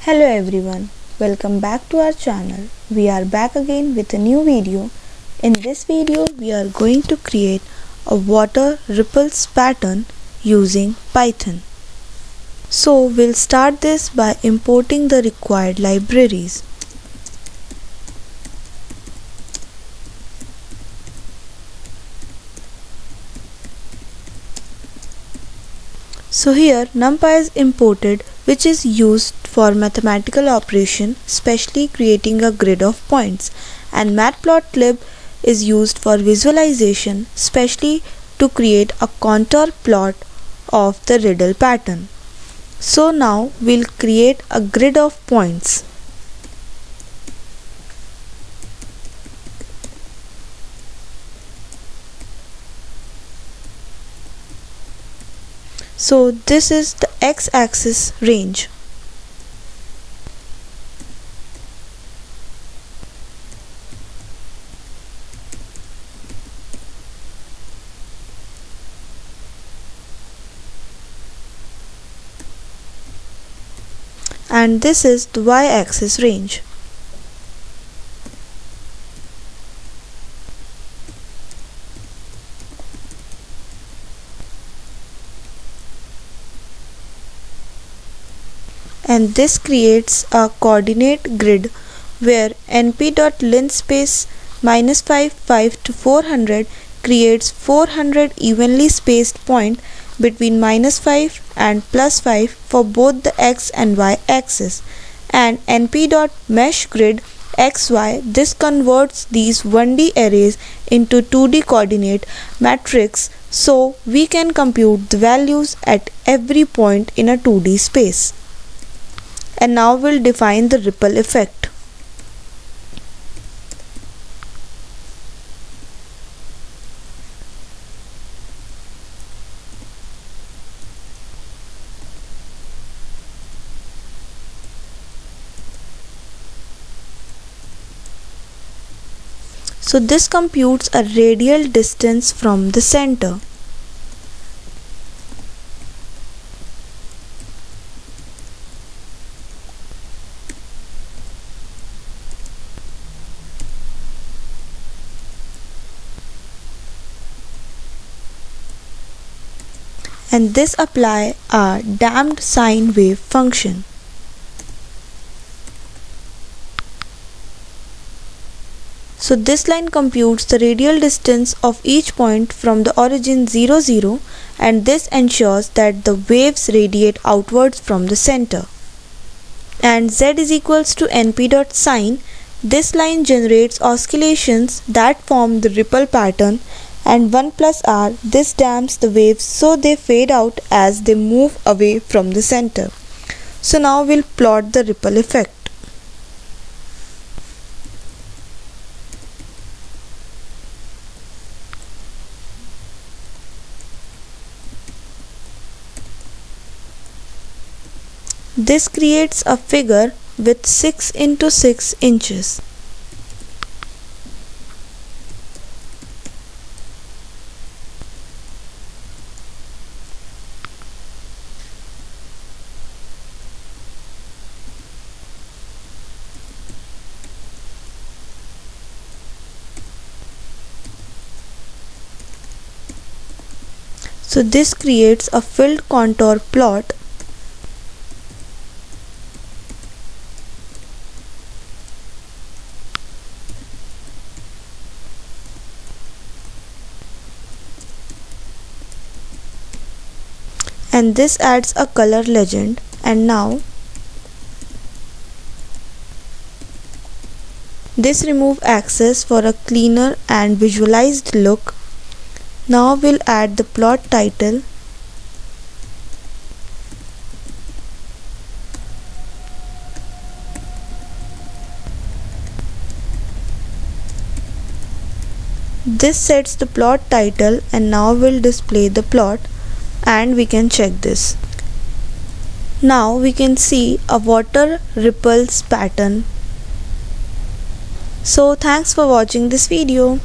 Hello everyone, welcome back to our channel. We are back again with a new video. In this video, we are going to create a water ripples pattern using Python. So we'll start this by importing the required libraries. So here NumPy is imported, which is used for mathematical operation, especially creating a grid of points, and matplotlib is used for visualization, especially to create a contour plot of the riddle pattern. So now we'll create a grid of points. So this is the x-axis range. And this is the y-axis range. And this creates a coordinate grid where np.linspace -5 5 to 400 creates 400 evenly spaced points between -5 and +5 for both the x and y axis, and np.meshGrid xy, this converts these 1D arrays into 2D coordinate matrix, so we can compute the values at every point in a 2D space. And now we'll define the ripple effect. So this computes a radial distance from the center. And this apply a damped sine wave function. So this line computes the radial distance of each point from the origin 0, 0, and this ensures that the waves radiate outwards from the center. And z is equals to np.sine. This line generates oscillations that form the ripple pattern, and 1 plus r, this damps the waves so they fade out as they move away from the center. So now we'll plot the ripple effect. This creates a figure with 6 into 6 inches. So this creates a filled contour plot. And this adds a color legend. And now this remove access for a cleaner and visualized look. Now we'll add the plot title. This sets the plot title, and now we'll display the plot and we can check this. Now we can see a water ripples pattern. So thanks for watching this video.